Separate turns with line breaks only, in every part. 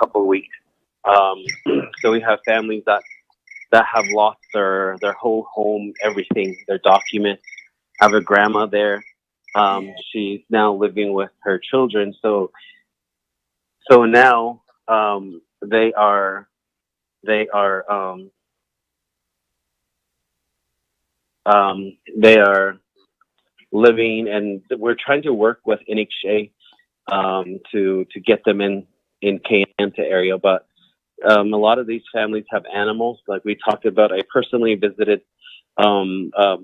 couple of weeks. Um, so we have families that have lost their whole home, everything, their documents. I have a grandma there. She's now living with her children. So now they are living, and we're trying to work with NHA to get them in Kayenta area. But a lot of these families have animals, like we talked about. I personally visited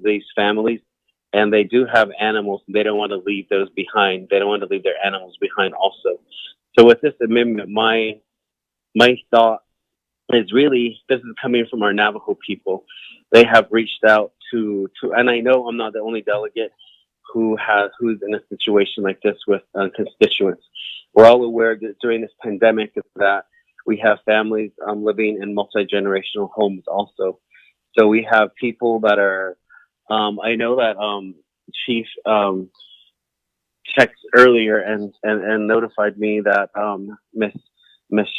these families, and they do have animals. They don't want to leave those behind. They don't want to leave their animals behind also. So with this amendment, my thought is really, this is coming from our Navajo people. They have reached out to, and I know I'm not the only delegate who's in a situation like this with constituents. We're all aware that during this pandemic that we have families living in multi-generational homes also. So we have people that are, I know that Chief checked earlier and notified me that Miss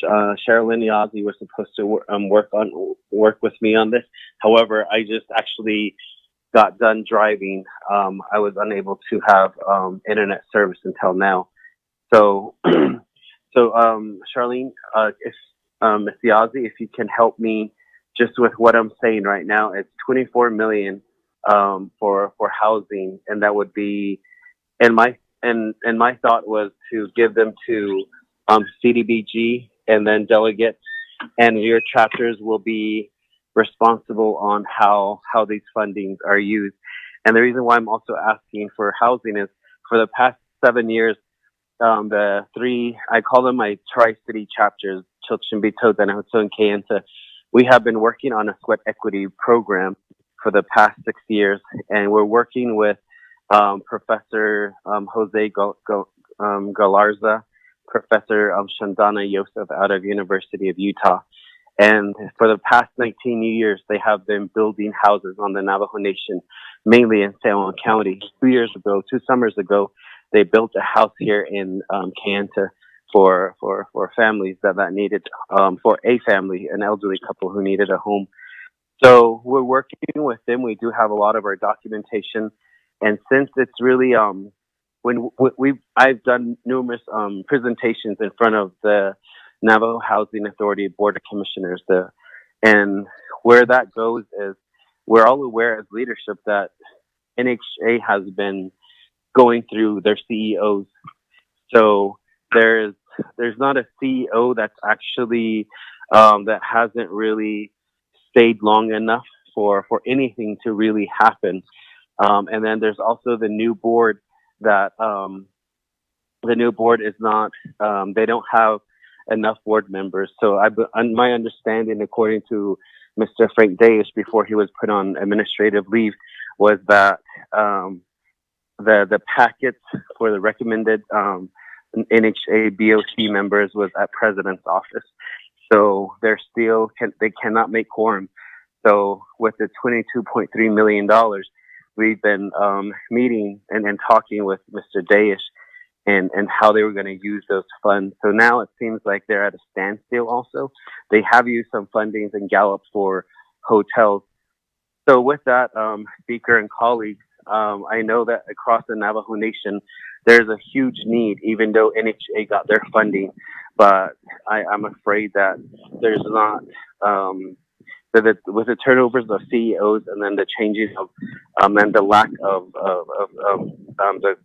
Sherilyn Yazzie was supposed to work with me on this. However, I just actually got done driving. I was unable to have internet service until now. So, Charlene, if Miss Yazzie, if you can help me just with what I'm saying right now, it's 24 million for housing, and that would be, and my thought was to give them to CDBG and then delegates, and your chapters will be responsible on how these fundings are used. And the reason why I'm also asking for housing is for the past 7 years, the three, I call them my Tri-City chapters, Chilchimbito, Danahoto, and Kayenta, we have been working on a sweat equity program for the past 6 years, and we're working with Professor Jose Galarza, Professor Shandana Yosef out of University of Utah. And for the past 19 years, they have been building houses on the Navajo Nation, mainly in San Juan County. 2 summers ago, they built a house here in Kayenta for families that needed, for a family, an elderly couple who needed a home. So we're working with them. We do have a lot of our documentation. And since it's really, I've done numerous presentations in front of the Navajo Housing Authority Board of Commissioners. And where that goes is, we're all aware as leadership that NHA has been going through their CEOs. So there's not a CEO that's actually that hasn't really stayed long enough for anything to really happen. And then there's also the new board that the new board is not, they don't have enough board members. So my understanding, according to Mr. Frank Dayish, before he was put on administrative leave, was that the packets for the recommended NHA BOC members was at President's office. So they cannot make quorum. So with the $22.3 million, we've been meeting and talking with Mr. Dayish and how they were going to use those funds. So now it seems like they're at a standstill also. They have used some fundings in Gallup for hotels. So with that, Speaker and colleagues, I know that across the Navajo Nation, there's a huge need, even though NHA got their funding. But I'm afraid that there's not, with the turnovers of CEOs and then the changes of, and the lack of the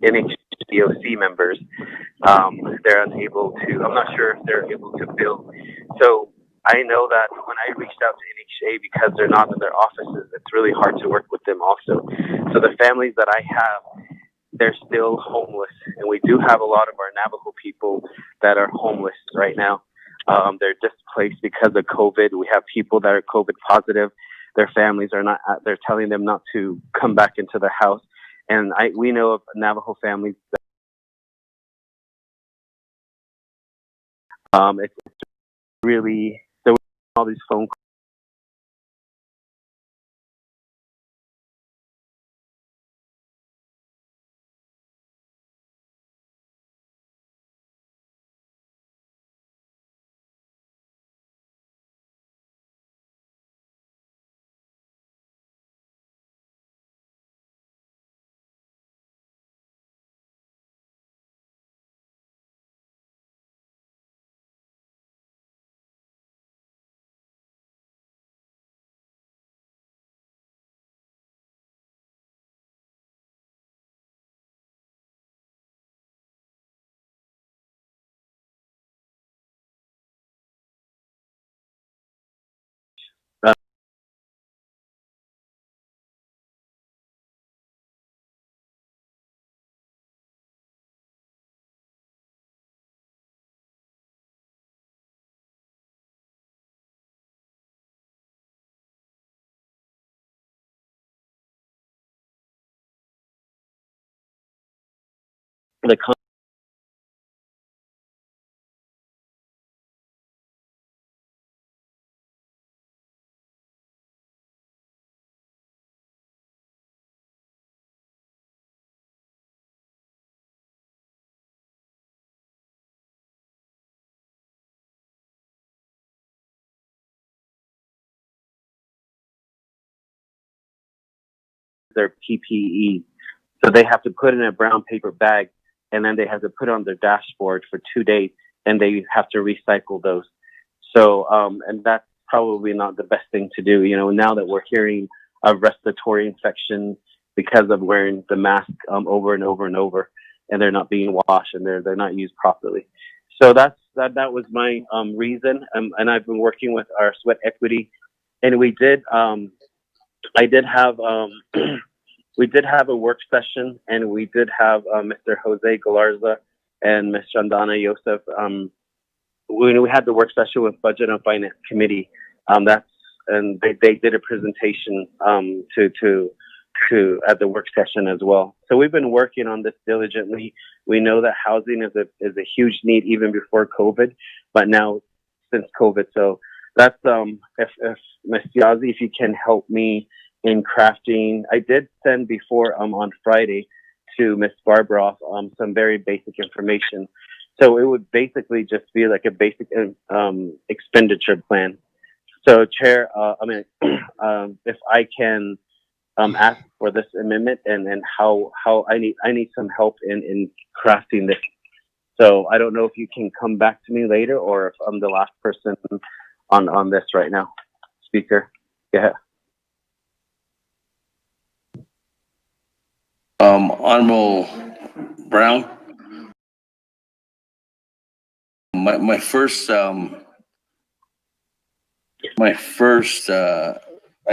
NHA DOC members, they're unable to, I'm not sure if they're able to build. So I know that when I reached out to NHA, because they're not in their offices, it's really hard to work with them also. So the families that I have, they're still homeless. And we do have a lot of our Navajo people that are homeless right now. They're displaced because of COVID. We have people that are COVID positive. Their families are not, they're telling them not to come back into the house. And we know of Navajo families that, it's really, there were all these phone calls the their PPE. So they have to put in a brown paper bag, and then they have to put it on their dashboard for 2 days, and they have to recycle those. So, and that's probably not the best thing to do. Now that we're hearing of respiratory infections because of wearing the mask over and over and over, and they're not being washed and they're not used properly. So that was my reason, and I've been working with our sweat equity, and we did. I did have we did have a work session, and we did have Mr. Jose Galarza and Ms. Chandana Yosef. We had the work session with Budget and Finance Committee. And they did a presentation to at the work session as well. So we've been working on this diligently. We know that housing is a huge need even before COVID, but now since COVID. So that's if Ms. Yazi, if you can help me in crafting. I did send before on Friday to Ms. Barbara some very basic information. So it would basically just be like a basic expenditure plan. So, Chair, if I can ask for this amendment and how I need some help in crafting this. So I don't know if you can come back to me later, or if I'm the last person on this right now. Speaker, yeah.
Honorable Brown, my first I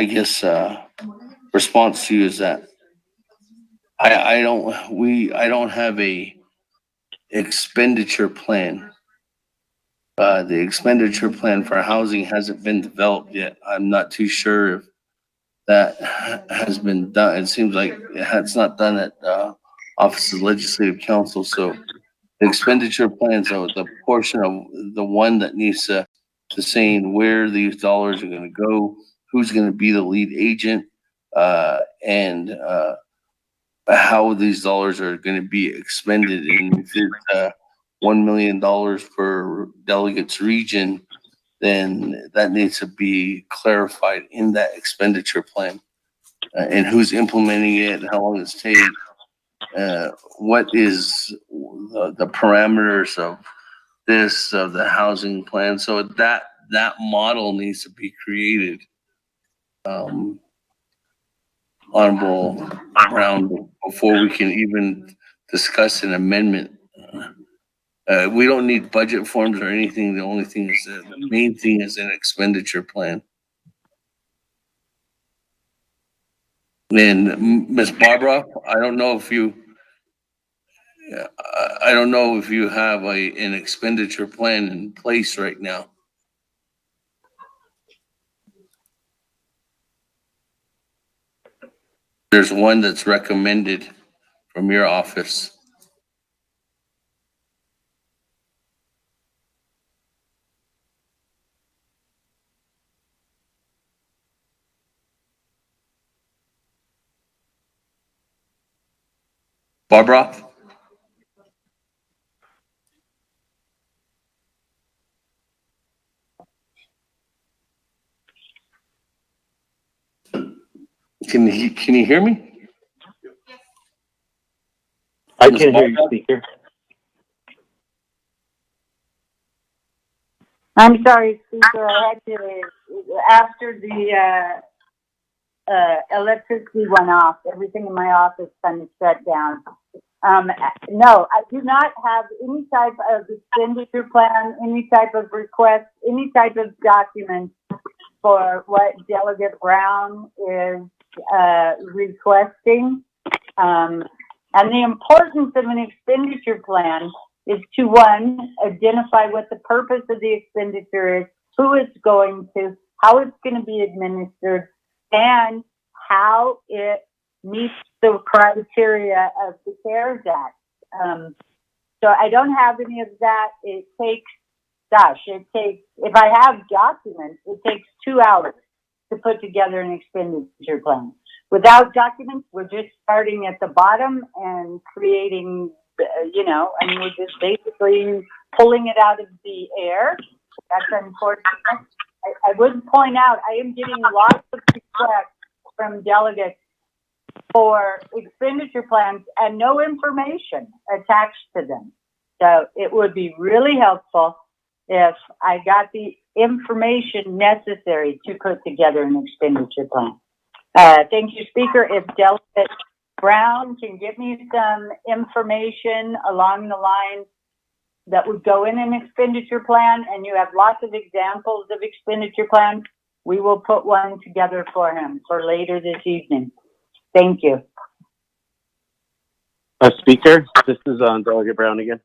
guess response to you is that I don't have a expenditure plan. The expenditure plan for housing hasn't been developed yet. I'm not too sure if that has been done. It seems like it's not done at Office of Legislative Council. So the expenditure plans are the portion of the one that needs to saying where these dollars are going to go, who's going to be the lead agent, and how these dollars are going to be expended. And if it's $1 million per delegates region, then that needs to be clarified in that expenditure plan. And who's implementing it, how long it's taking, what is the parameters of the housing plan. So that model needs to be created. Honorable Brown, before we can even discuss an amendment. We don't need budget forms or anything. The only thing is the main thing is an expenditure plan. And Ms. Barbara, I don't know if you have an expenditure plan in place right now. There's one that's recommended from your office. Barbara? Can you hear me?
I can hear you, Speaker.
I'm sorry, Speaker. I had to, after the electricity went off, everything in my office kind of shut down. No, I do not have any type of expenditure plan, any type of request, any type of document for what Delegate Brown is requesting. And the importance of an expenditure plan is to, one, identify what the purpose of the expenditure is, who it's going to, how it's going to be administered, and how it meets the criteria of the CARES Act. So I don't have any of that. It takes, if I have documents, it takes 2 hours to put together an expenditure plan. Without documents, we're just starting at the bottom and creating, we're just basically pulling it out of the air. That's unfortunate. I would point out, I am getting lots of requests from delegates for expenditure plans and no information attached to them. So it would be really helpful if I got the information necessary to put together an expenditure plan. Thank you, Speaker. If Delegate Brown can give me some information along the lines that would go in an expenditure plan, and you have lots of examples of expenditure plans, we will put one together for him for later this evening. Thank you.
Speaker, this is Delegate Brown again.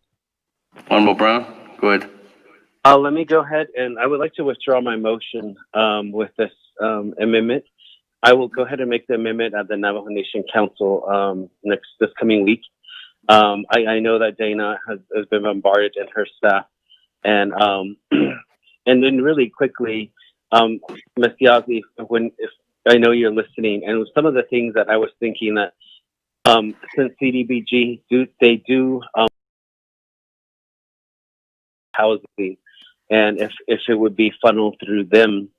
Honorable Brown, go ahead.
Let me go ahead, and I would like to withdraw my motion with this amendment. I will go ahead and make the amendment at the Navajo Nation Council this coming week. I know that Dana has been bombarded and her staff, and and then really quickly, Ms. Yazzie, if I know you're listening, and some of the things that I was thinking that since CDBG they do housing, and if it would be funneled through them.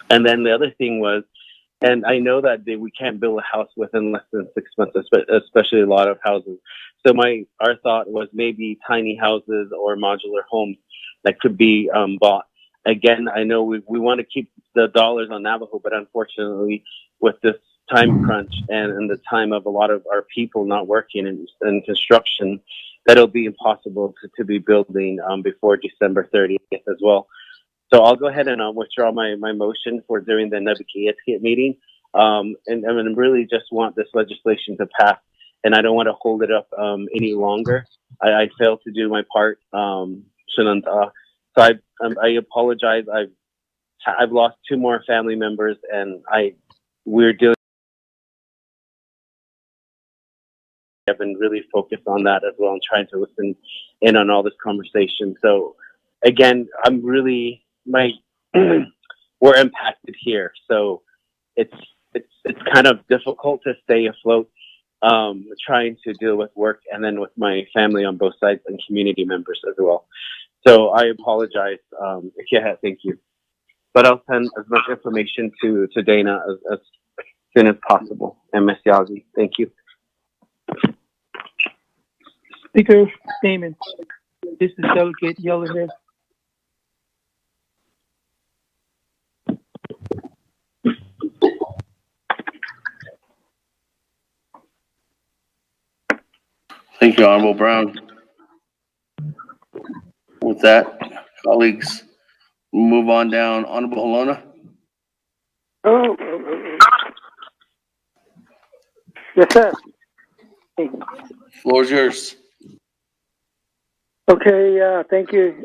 And then the other thing was, and I know that we can't build a house within less than 6 months, especially a lot of houses. So our thought was maybe tiny houses or modular homes that could be bought. Again, I know we want to keep the dollars on Navajo, but unfortunately, with this time crunch and the time of a lot of our people not working in construction, that'll be impossible to be building before December 30th as well. So I'll go ahead and withdraw my motion for during the Naa'bik'iyati meeting, and I really just want this legislation to pass, and I don't want to hold it up any longer. I failed to do my part, Shananta. So I apologize. I've lost 2 more family members, and we're dealing. I've been really focused on that as well and trying to listen in on all this conversation. So again, I'm really we're impacted here. So it's kind of difficult to stay afloat, trying to deal with work and then with my family on both sides and community members as well. So I apologize. Thank you. But I'll send as much information to Dana as soon as possible. And Ms. Yazzie, thank you.
Speaker statement. This is Delegate Yellowhead.
Thank you, Honorable Brown. With that, colleagues, we'll move on down. Honorable Halona.
Yes, sir.
Floor is yours.
Okay, thank you,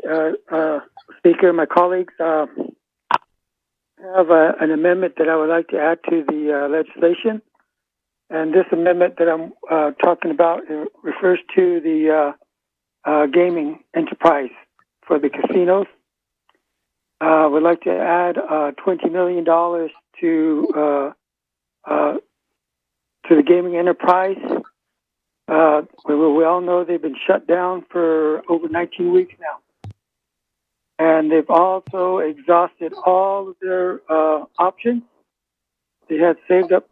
Speaker. My colleagues, I have an amendment that I would like to add to the legislation. And this amendment that I'm talking about refers to the gaming enterprise for the casinos. I would like to add $20 million to the gaming enterprise. We all know they've been shut down for over 19 weeks now. And they've also exhausted all of their options. They had saved up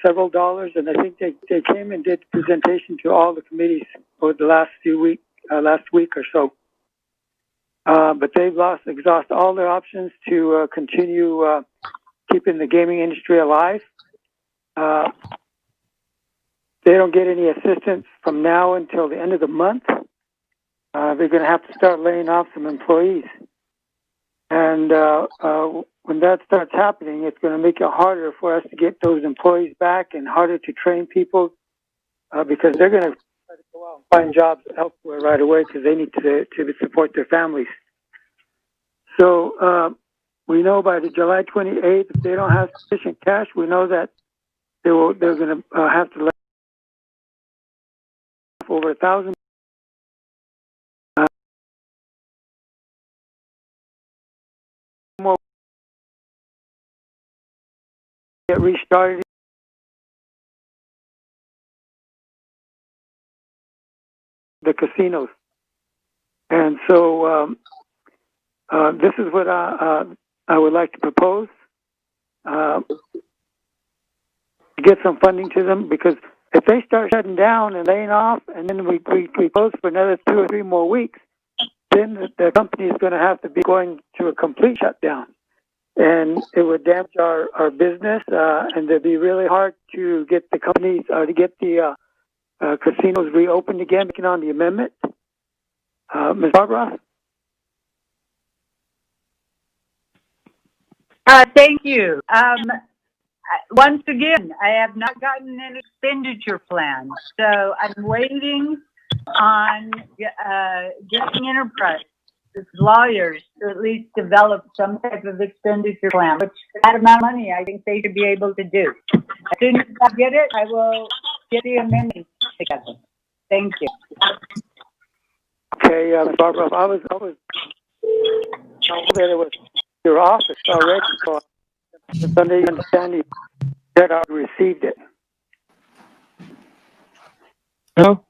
several dollars, and I think they came and did presentation to all the committees over the last week or so. But they've exhausted all their options to continue keeping the gaming industry alive. They don't get any assistance from now until the end of the month. They're going to have to start laying off some employees. And when that starts happening, it's going to make it harder for us to get those employees back and harder to train people because they're going to try to go out and find jobs elsewhere right away because they need to support their families. So we know by the July 28th, if they don't have sufficient cash, we know that they're going to have to let over 1,000 more get restarted. The casinos. And so this is what I would like to propose. Get some funding to them, because if they start shutting down and laying off, and then we close for another 2 or 3 more weeks, then the company is going to have to be going to a complete shutdown. And it would damage our business, and it'd be really hard to get the companies, to get the casinos reopened again, making on the amendment. Ms. Barbara?
Thank you. Once again, I have not gotten an expenditure plan, so I'm waiting on getting Enterprise lawyers to at least develop some type of expenditure plan, which that amount of money I think they should be able to do. As soon as I get it, I will get the amendment together. Thank you.
Okay, Barbara, I was told that it was your office already, so it's under your understanding that I received it.
Hello?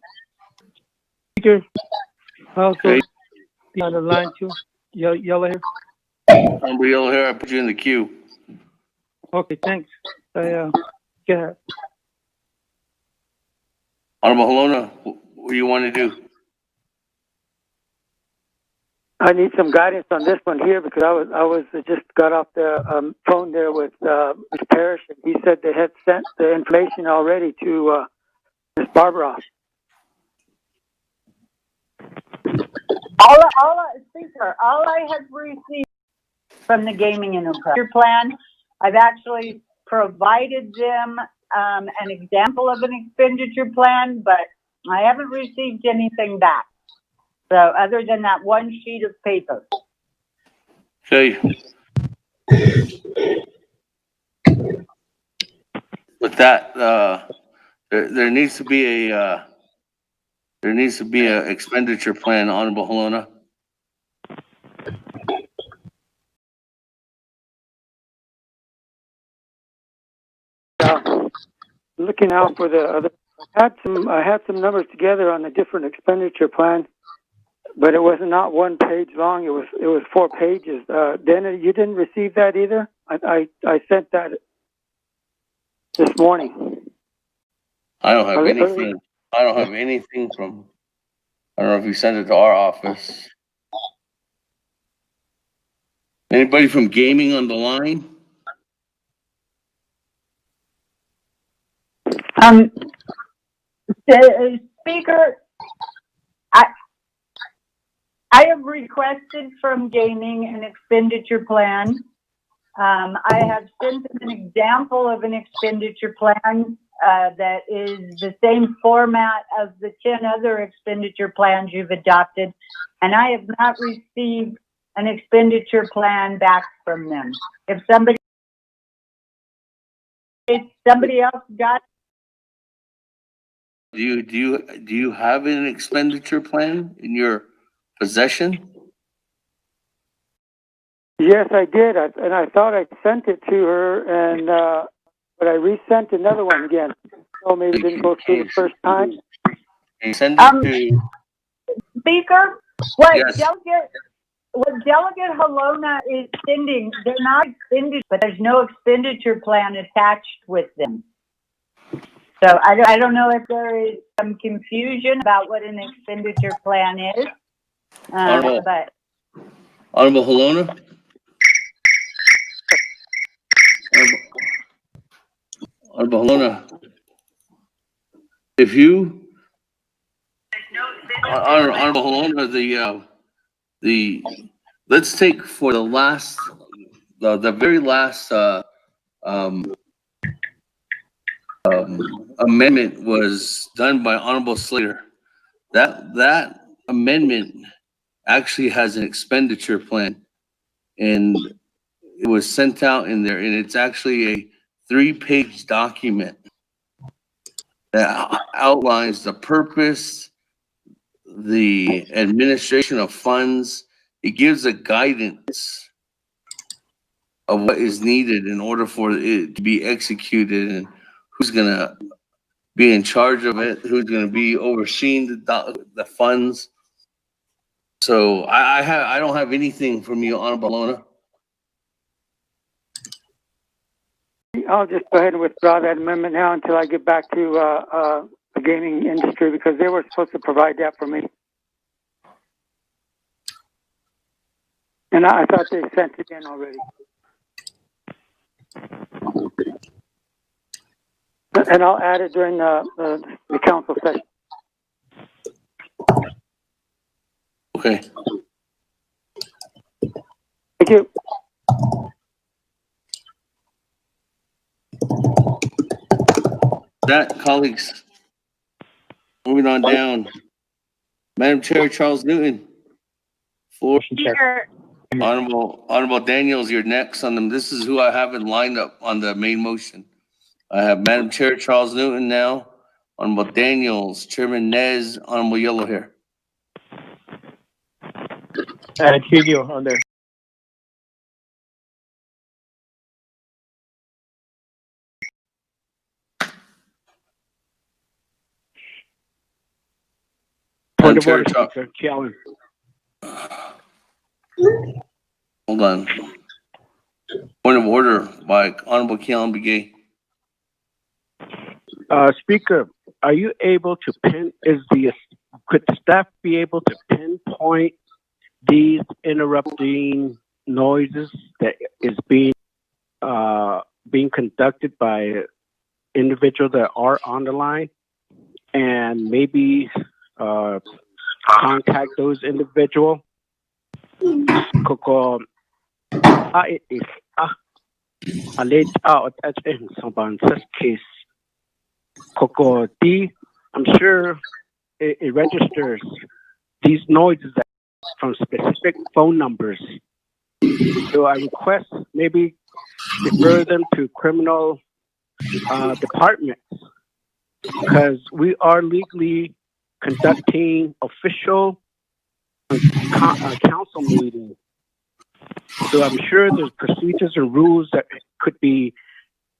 Speaker, also
Okay.
be on the line too. Yellow hair.
Number yellow hair, I put you in the queue.
Okay, thanks. Go ahead.
Honorable Halona, what do you want to do?
I need some guidance on this one here, because I was just got off the phone there with Mr. Parrish, and he said they had sent the information already to Ms. Barbara.
Speaker, all I have received from the gaming enterprise plan, I've actually provided them an example of an expenditure plan, but I haven't received anything back. So other than that one sheet of paper.
Okay. With that, there needs to be a expenditure plan, Honorable Halona.
Looking out for the other, I had some numbers together on a different expenditure plan, but it was not 1 page long. It was 4 pages. Dana, you didn't receive that either? I sent that this morning.
I don't have anything. I don't have anything from. I don't know if you sent it to our office. Anybody from gaming on the line?
Speaker, I have requested from gaming an expenditure plan. I have sent them an example of an expenditure plan that is the same format as the 10 other expenditure plans you've adopted, and I have not received an expenditure plan back from them. If somebody else got,
Do you have an expenditure plan in your possession?
Yes, I did, and I thought I sent it to her, and but I resent another one again. So maybe it didn't go through the first time.
Can you send it to?
Speaker,
Yes.
what Delegate Halona is sending, they're not expenditure, but there's no expenditure plan attached with them. So I don't know if there is some confusion about what an expenditure plan is, but
Honorable Halona? Honorable Halona, if you, Honorable Halona, let's take for the last, the very last amendment was done by Honorable Slater. That amendment actually has an expenditure plan, and it was sent out in there, and it's actually a 3-page document that outlines the purpose, the administration of funds. It gives a guidance of what is needed in order for it to be executed, and who's gonna be in charge of it, who's gonna be overseeing the funds. So I don't have anything from you, Honorable Lona.
I'll just go ahead and withdraw that amendment now until I get back to the gaming industry, because they were supposed to provide that for me. And I thought they sent it in already. And I'll add it during the council session.
Okay.
Thank you.
That, colleagues, moving on down. Madam Chair, Charles Newton. Floor.
Speaker,
Honorable Daniels, you're next on them. This is who I have in lined up on the main motion. I have Madam Chair Charles Newton now, Honorable Daniels, Chairman Nez, Honorable Yellow Hair.
And Hugio on there. Point of order, Speaker. Challenge.
Hold on. Point of order by Honorable Kealan Begay.
Speaker, are you able to could the staff be able to pinpoint these interrupting noises that is being conducted by individuals that are on the line, and maybe contact those individuals? Koko alleged out at someone's case. Koko D, I'm sure it registers these noises from specific phone numbers. So I request maybe refer them to criminal departments, because we are legally conducting official council meetings. So I'm sure there's procedures and rules that could be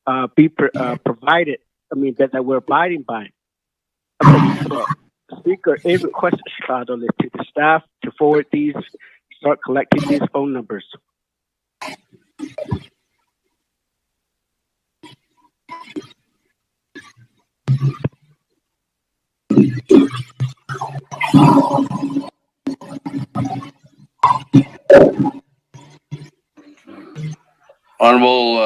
provided. I mean that we're abiding by. Speaker, a request to the staff to forward these, start collecting these phone numbers.
Honorable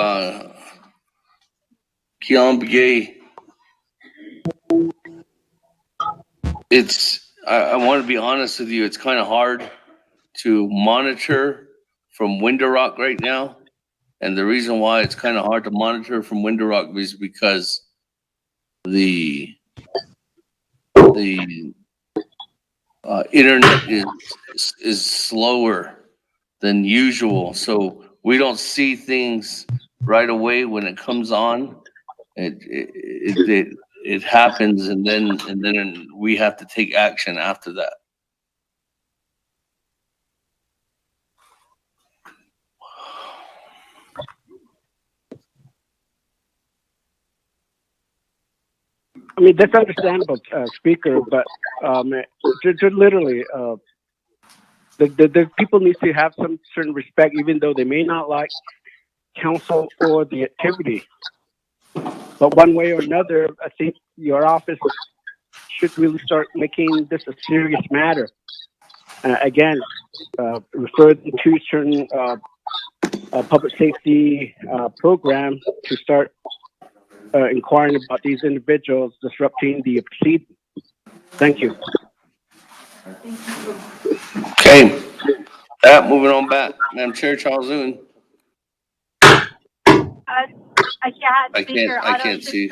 Kealan Begay. I want to be honest with you, it's kind of hard to monitor from Window Rock right now. And the reason why it's kind of hard to monitor from Window Rock is because the internet is slower than usual. So we don't see things right away when it comes on. It happens, and then we have to take action after that.
I mean, that's understandable, Speaker, but literally, the people need to have some certain respect, even though they may not like council or the activity. But one way or another, I think your office should really start making this a serious matter. Again, refer them to certain public safety program to start inquiring about these individuals disrupting the proceedings. Thank you.
Okay. Moving on back. Madam Chair, Charles Newton.
I can't
see.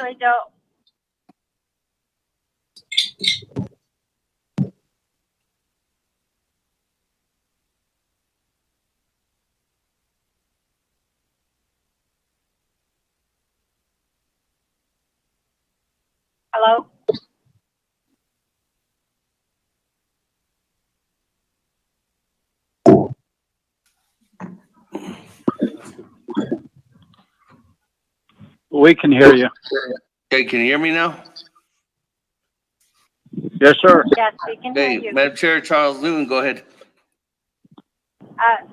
Hello?
We can hear you.
Okay, can you hear me now?
Yes, sir.
Yes, we can hear
Okay,
you.
Madam Chair, Charles Newton, go ahead.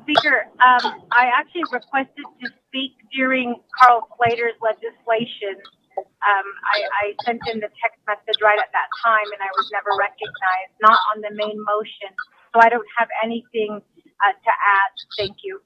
Speaker, I actually requested to speak during Carl Slater's legislation. I sent in the text message right at that time, and I was never recognized, not on the main motion. So I don't have anything to add. Thank you.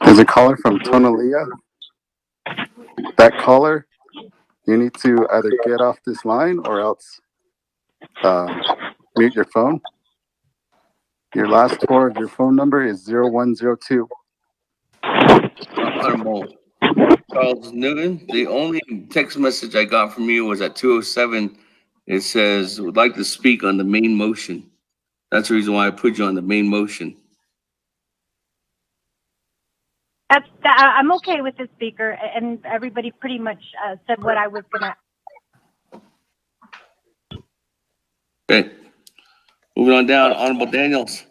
There's a caller from Tonalia. That caller, you need to either get off this line or else mute your phone. Your last four of your phone number is 0102.
Honorable Charles Newton, the only text message I got from you was at 2:07. It says, would like to speak on the main motion. That's the reason why I put you on the main motion.
I'm okay with the speaker, and everybody pretty much said what I was gonna.
Okay. Moving on down, Honorable Daniels.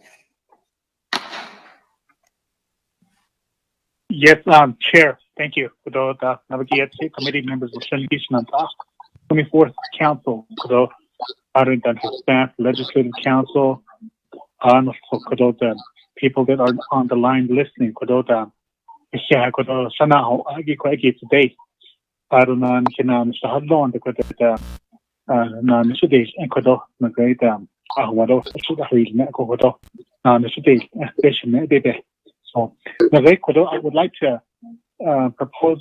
Yes, Chair, thank you. Kudo the Naa'bik'iyati Committee members of Shangishan and 24th Council, Kudo Arlington staff, Legislative Council, and Kudo the people that are on the line listening, Kudo the Kudo Sanaho Agi today. Arunan Kinan Shahadon, the Kudo Nan Sudesh and Kudo Nagayam Ahwado Sudahil Nakodo Nan Sudesh, especially Bebe. So, I would like to propose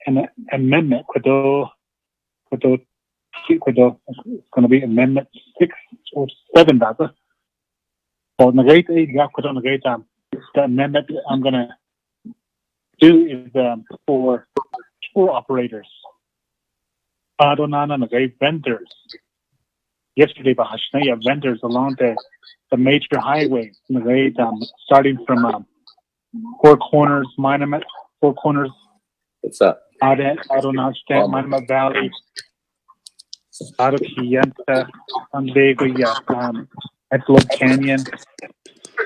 an amendment. It's going to be Amendment 6 or 7, rather. So, the amendment I'm going to do is for tour operators. Vendors. Yesterday, vendors along the major highway, starting from Four Corners, Monument, Four Corners.
What's up?
Out of Monument Valley, out of Kienta, Antelope Canyon,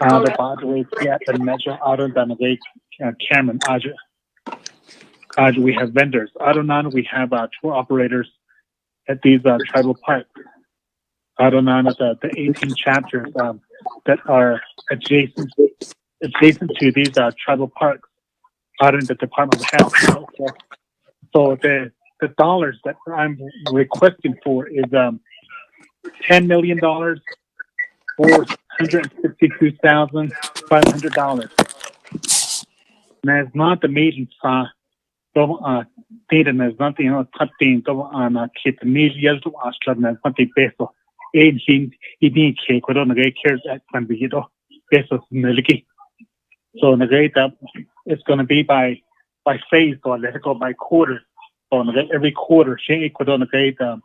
out of Padre, and Metro, out of the Cameron, we have vendors. We have tour operators at these tribal parks. The 18 chapters that are adjacent to these tribal parks out in the Department of Health. So the dollars that I'm requesting for is $10 million, $462,500. And it's not the meeting tiden is nothing cutting kit media to Ashland and 20 peso. 18 cake with on the gay cares at Panbito pesos milky. So the great it's going to be by phase, or let it go by quarter. So every quarter, she could on the great to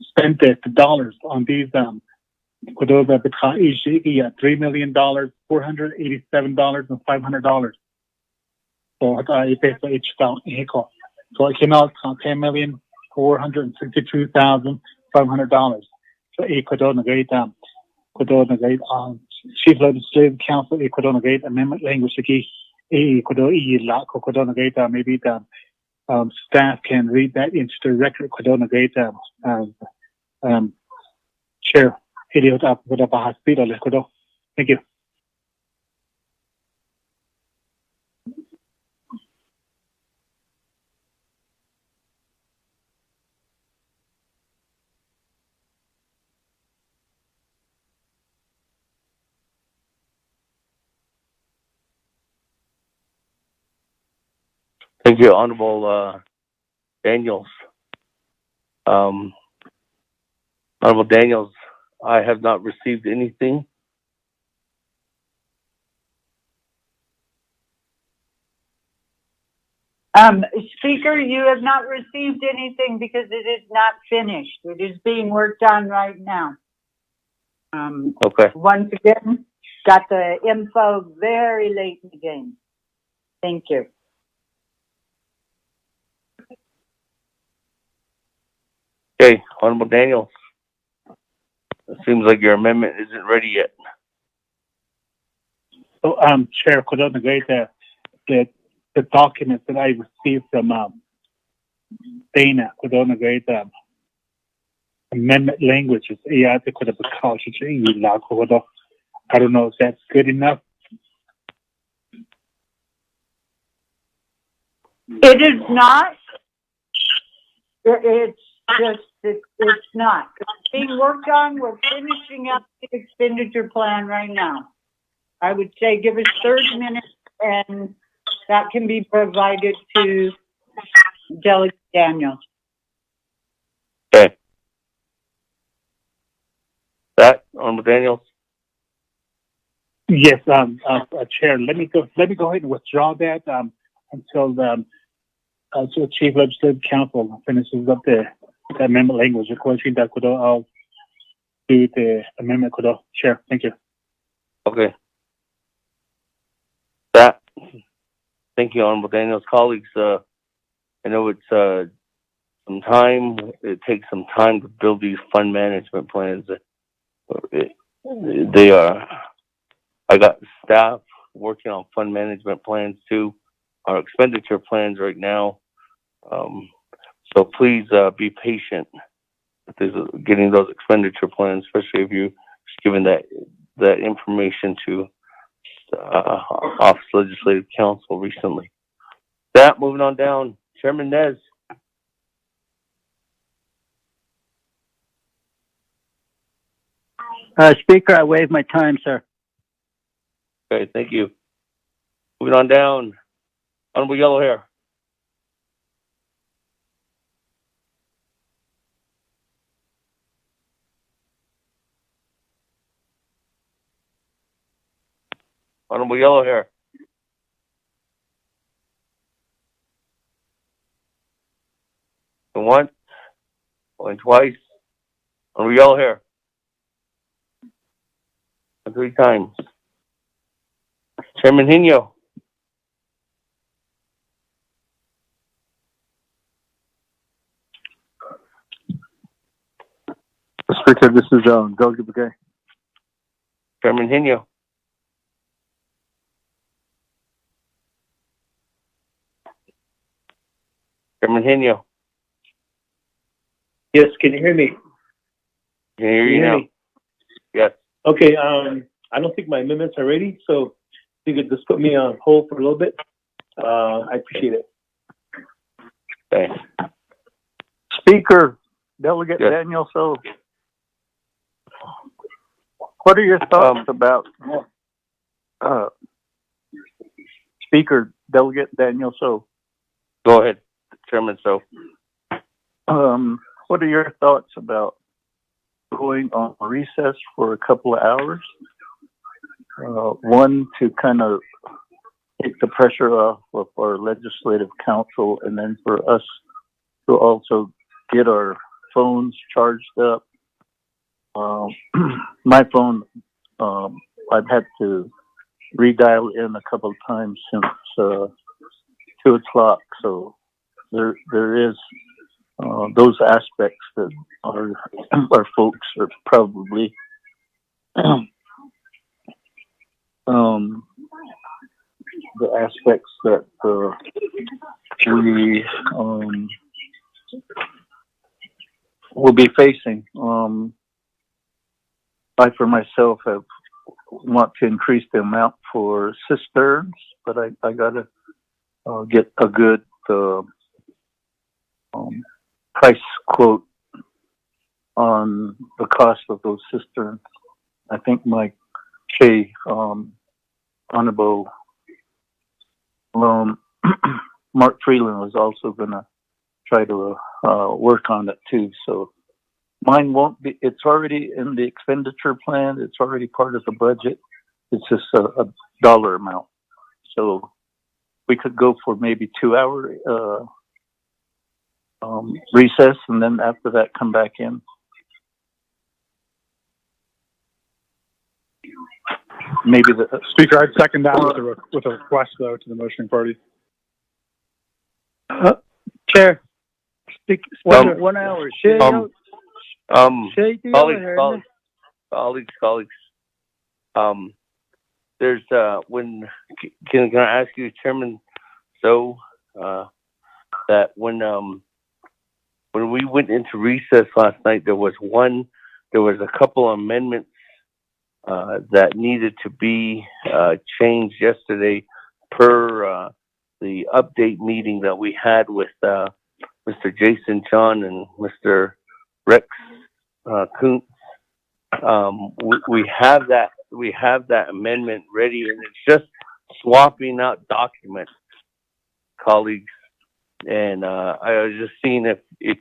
spend the dollars on these could over the $3 million, $487 and $500. So I pay for each down. So I came out $10,462,500. So I could on the great Chief Legislative Council, Ecuador Amendment Language, Ecuador maybe the staff can read that into the record. Ecuador Chair, thank you.
Thank you, Honorable Daniels. Honorable Daniels, I have not received anything.
Speaker, you have not received anything because it is not finished. It is being worked on right now.
Okay.
Once again, got the info very late in the game. Thank you.
Okay, Honorable Daniels. It seems like your amendment isn't ready yet.
So, Chair, could I agree that the documents that I received from Dana, could I agree that amendment language is adequate of the culture. I don't know if that's good enough.
It is not. It's just, it's not. It's being worked on. We're finishing up the expenditure plan right now. I would say give us 30 minutes and that can be provided to Delegate Daniels.
Okay. That, Honorable Daniels?
Yes, Chair. Let me go ahead and withdraw that until the Chief Legislative Council finishes up the amendment language. Of course, that could I'll do the amendment. Could Chair? Thank you.
Okay. That. Thank you, Honorable Daniels. Colleagues, I know it's some time. It takes some time to build these fund management plans. They are. I got staff working on fund management plans too. Our expenditure plans right now. So please be patient with getting those expenditure plans, especially if you're giving that information to Office Legislative Council recently. That, moving on down, Chairman Nez.
Speaker, I waive my time, sir.
Okay, thank you. Moving on down, Honorable Yellow Hair. Honorable Yellow Hair. Going once, going twice. Honorable Yellow Hair. 3 times. Chairman Hino.
Speaker, this is Delegate Begay.
Chairman Hino. Chairman Hino.
Yes, can you hear me?
Can hear you now. Yes.
Okay, I don't think my amendments are ready, so you could just put me on hold for a little bit. I appreciate it.
Okay.
Speaker, Delegate
Yes.
Daniel, so what are your thoughts about Speaker, Delegate Daniel, so
Go ahead, Chairman. So,
what are your thoughts about going on recess for a couple of hours? One, to kind of take the pressure off of our legislative council, and then for us to also get our phones charged up. My phone, I've had to redial in a couple of times since 2 o'clock, so there is those aspects that our folks are probably the aspects that we will be facing. I, for myself, want to increase the amount for cisterns, but I gotta get a good price quote on the cost of those cisterns. I think Mike Shea, Honorable Mark Freeland was also gonna try to work on it too. So mine won't be. It's already in the expenditure plan. It's already part of the budget. It's just a dollar amount. So we could go for maybe 2 hour, recess, and then after that, come back in. Maybe the
Speaker, I'd second that with a request though to the motioning party.
Chair, speak,
Well,
1 hour.
Colleagues, there's, can I ask you, Chairman, so, that when we went into recess last night, there was a couple amendments, that needed to be, changed yesterday per, the update meeting that we had with, Mr. Jason John and Mr. Rex, Kuntz. We have that amendment ready, and it's just swapping out documents, colleagues. And I was just seeing if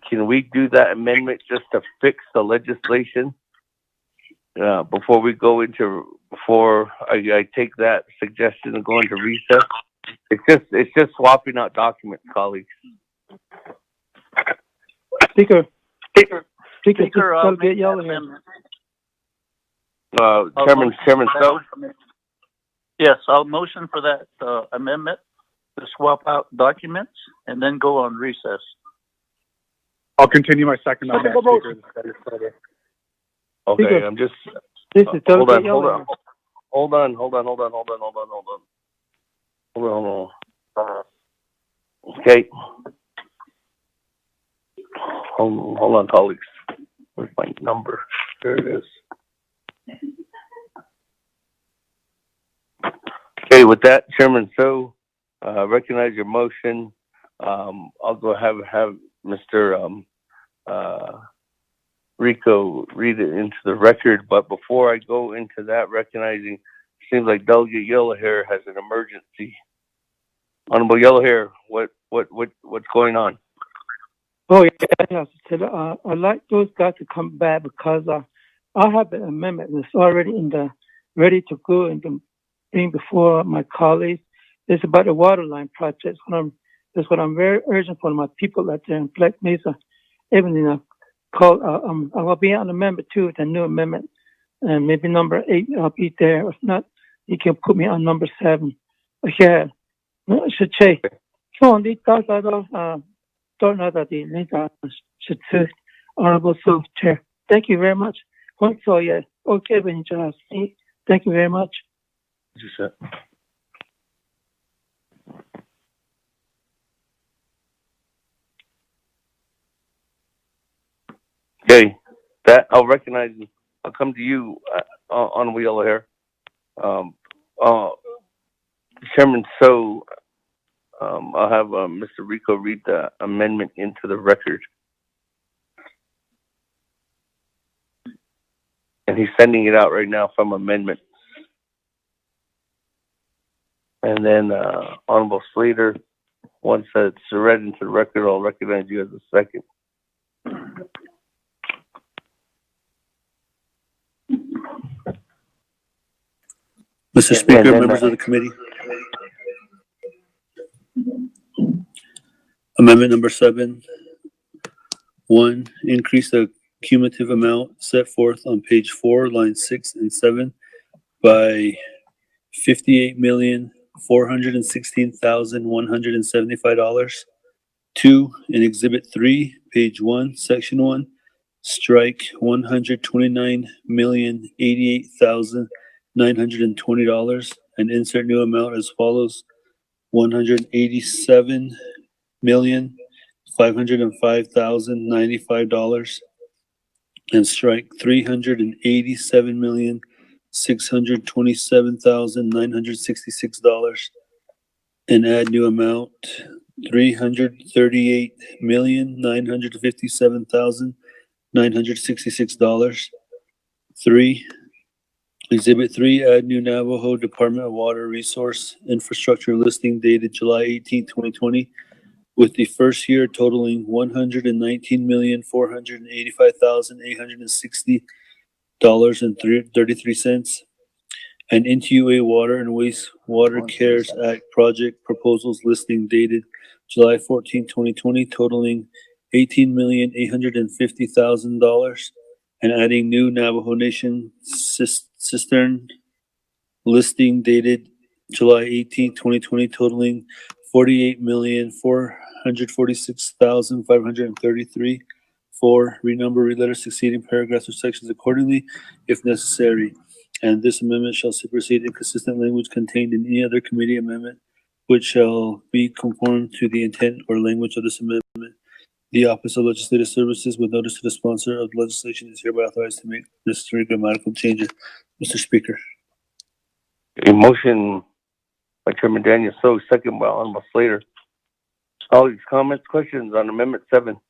can we do that amendment just to fix the legislation before I take that suggestion and go into recess. It's just swapping out documents, colleagues.
Speaker,
I'll
get
make
yellow
that
here.
amendment.
Chairman, so?
Yes, I'll motion for that amendment to swap out documents and then go on recess.
I'll continue my second on that, Speaker.
Okay,
Speaker,
I'm just,
This is
hold on. Okay. Hold on, colleagues. Where's my number? There it is. Okay, with that, Chairman, so recognize your motion. I'll go have Mr. Rico read it into the record, but before I go into that, recognizing, seems like Delegate Yellowhair has an emergency. Honorable Yellowhair, what's going on?
Oh, yeah, I'd like those guys to come back because I have an amendment that's already ready to go and bring before my colleagues. It's about the water line project. That's what I'm very urgent for my people out there in Black Mesa. Even I will be on amendment 2, the new amendment, and maybe number 8. I'll be there. If not, you can put me on number 7. Yeah, no, should say. So these guys are don't know that the should say, Honorable Chair. Thank you very much. So yeah, okay, when you see. Thank you very much.
Okay, that I'll recognize. I'll come to you, Honorable Yellowhair. Chairman, so I'll have Mr. Rico read the amendment into the record. And he's sending it out right now from amendment. And then Honorable Slater, once it's read into the record, I'll recognize you as a second.
Mr. Speaker, members of the committee. Amendment number 7. 1, increase the cumulative amount set forth on page 4, lines 6 and 7 by $58,416,175. 2, in Exhibit 3, page 1, Section 1, strike $129,088,920 and insert new amount as follows: $187,505,095 and strike $387,627,966 and add new amount $338,957,966. 3, Exhibit 3, add new Navajo Department of Water Resource Infrastructure listing dated July 18, 2020, with the first year totaling $119,485,860.33, and NTUA Water and Wastewater Cares Act project proposals listing dated July 14, 2020, totaling $18,850,000, and adding new Navajo Nation cistern listing dated July 18, 2020, totaling $48,446,533. 4, renumber, reletter succeeding paragraphs or sections accordingly, if necessary. And this amendment shall supersede inconsistent language contained in any other committee amendment, which shall be conformed to the intent or language of this amendment. The Office of Legislative Services, with notice to the sponsor of the legislation, is hereby authorized to make necessary grammatical changes. Mr. Speaker.
A motion by Chairman Daniel So, second by Honorable Slater. Colleagues, comments, questions on Amendment 7?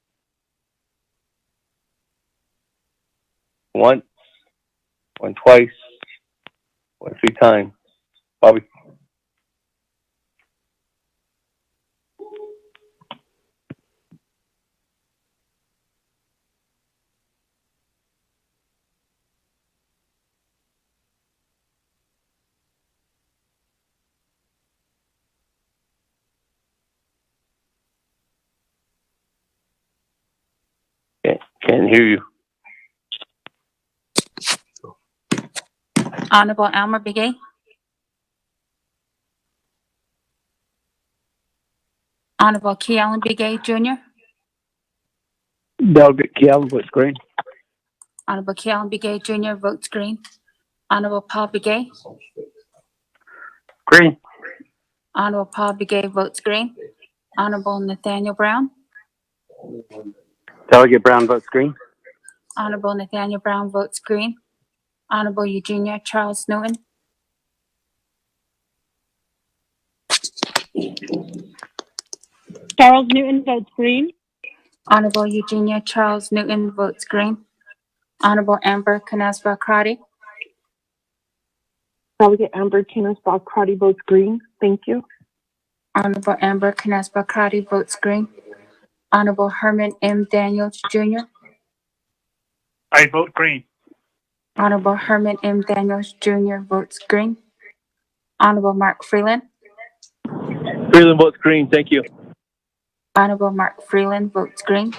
Once, went twice, went 3 times. Bobby? Can't hear you.
Honorable Elmer Begay. Honorable Kealan Begay Jr.
Naa'bik'iyati votes green.
Honorable Kealan Begay Jr. votes green. Honorable Paul Begay.
Green.
Honorable Paul Begay votes green. Honorable Nathaniel Brown.
Delegate Brown votes green.
Honorable Nathaniel Brown votes green. Honorable Eugenia Charles Newton.
Charles Newton votes green.
Honorable Eugenia Charles Newton votes green. Honorable Amber Canespa Crotty.
Delegate Amber Canespa Crotty votes green. Thank you.
Honorable Amber Canespa Crotty votes green. Honorable Herman M. Daniels Jr.
I vote green.
Honorable Herman M. Daniels Jr. votes green. Honorable Mark Freeland.
Freeland votes green. Thank you.
Honorable Mark Freeland votes green.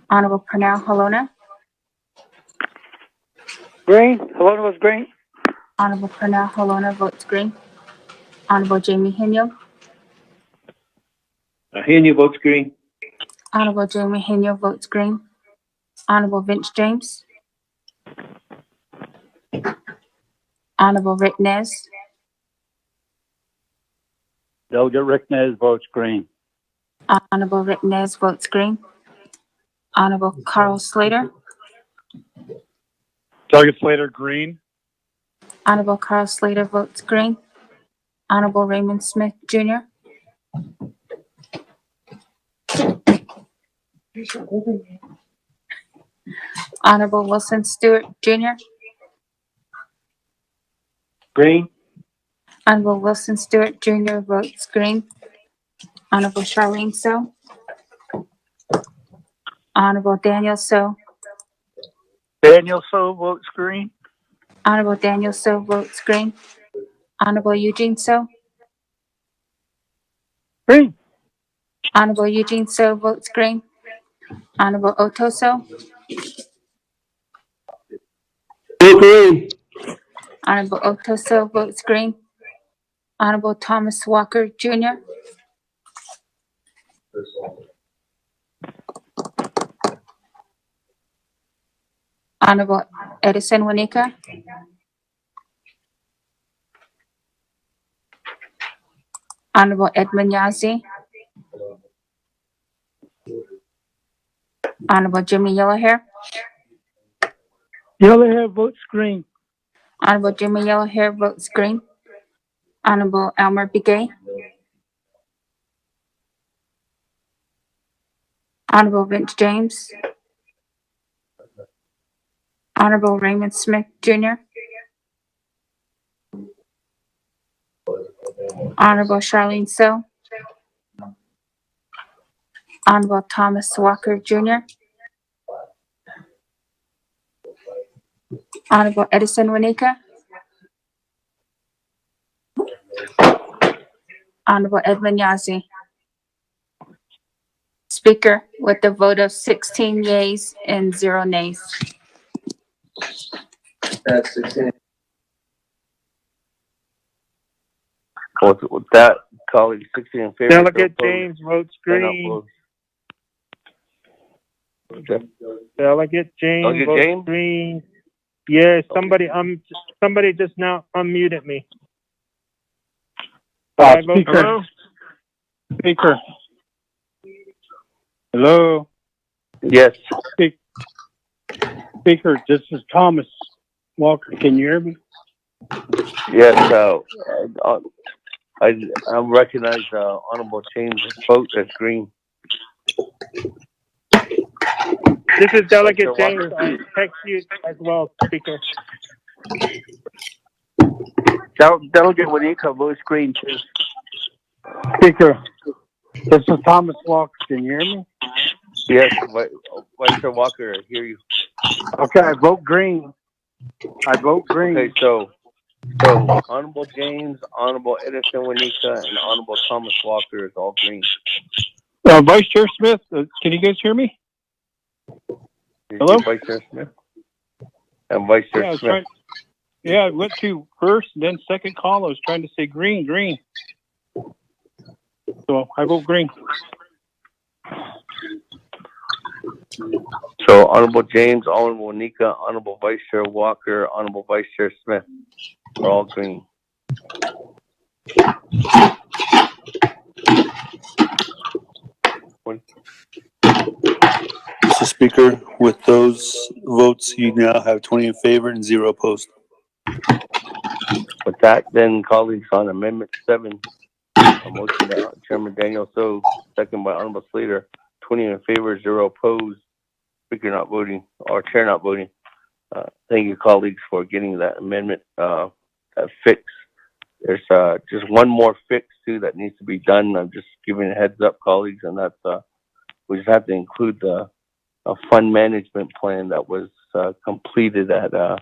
Honorable Pernell Halona.
Green. Hello was green.
Honorable Pernell Halona votes green. Honorable Jamie Hino.
Henry votes green.
Honorable Jamie Hino votes green. Honorable Vince James. Honorable Rick Nez.
Delegate Rick Nez votes green.
Honorable Rick Nez votes green. Honorable Carl Slater.
Delegate Slater, green.
Honorable Carl Slater votes green. Honorable Raymond Smith Jr. Honorable Wilson Stewart Jr.
Green.
Honorable Wilson Stewart Jr. votes green. Honorable Charlene So. Honorable Daniel So.
Daniel So votes green.
Honorable Daniel So votes green. Honorable Eugene So.
Green.
Honorable Eugene So votes green. Honorable Otto So.
Vote green.
Honorable Otto So votes green. Honorable Thomas Walker Jr. Honorable Edison Wanika. Honorable Edmund Yazzie. Honorable Jimmy Yellowhair.
Yellowhair votes green.
Honorable Jimmy Yellowhair votes green. Honorable Elmer Begay. Honorable Vince James. Honorable Raymond Smith Jr. Honorable Charlene So. Honorable Thomas Walker Jr. Honorable Edison Wanika. Honorable Edwin Yazzie. Speaker, with a vote of 16 yeas and 0 nays.
That's 16. With that, colleague, 16 in favor.
Delegate James votes green. Delegate James votes green. Yes, somebody just now unmuted me.
Speaker. Speaker. Hello.
Yes.
Speaker, this is Thomas Walker. Can you hear me?
Yes. I recognize Honorable James' vote as green.
This is Delegate James. I text you as well, Speaker.
Delegate Wanika votes green too.
Speaker, this is Thomas Walker. Can you hear me?
Yes, Vice Chair Walker, I hear you.
Okay, I vote green.
Okay, so Honorable James, Honorable Edison Wanika, and Honorable Thomas Walker is all green.
Vice Chair Smith, can you guys hear me? Hello?
Vice Chair Smith? And Vice Chair Smith.
I went to first, then second call. I was trying to say green. So I vote green.
So Honorable James, Honorable Wanika, Honorable Vice Chair Walker, Honorable Vice Chair Smith are all green.
Mr. Speaker, with those votes, you now have 20 in favor and 0 opposed.
With that, then, colleagues, on Amendment 7, a motion by Chairman Daniel So, second by Honorable Slater, 20 in favor, 0 opposed, Speaker not voting, or Chair not voting. Thank you, colleagues, for getting that amendment fixed. There's just one more fix, too, that needs to be done. I'm just giving a heads up, colleagues, and that's we just have to include a fund management plan that was completed at an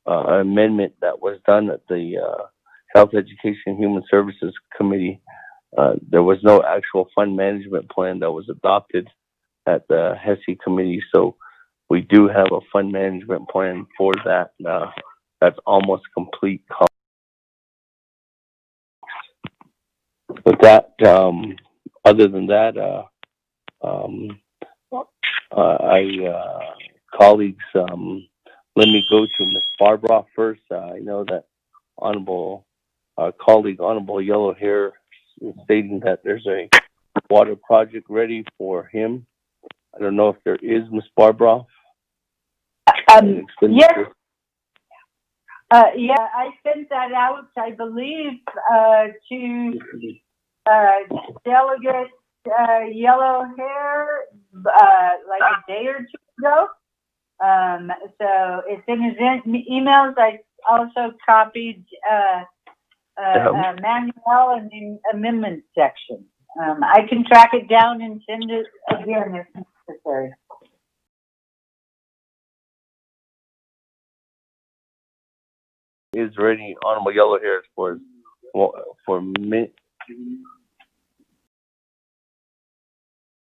amendment that was done at the Health, Education, and Human Services Committee. There was no actual fund management plan that was adopted at the HESI committee, so we do have a fund management plan for that. That's almost complete. With that, other than that, colleagues, let me go to Ms. Barbara first. I know that Honorable colleague, Honorable Yellow Hair, is stating that there's a water project ready for him. I don't know if there is, Ms. Barbara.
Yes. I sent that out, I believe, to Delegate Yellow Hair like a day or two ago. So it's in his emails. I also copied Manuel in the amendment section. I can track it down and send it again if necessary.
Is ready, Honorable Yellow Hairs, for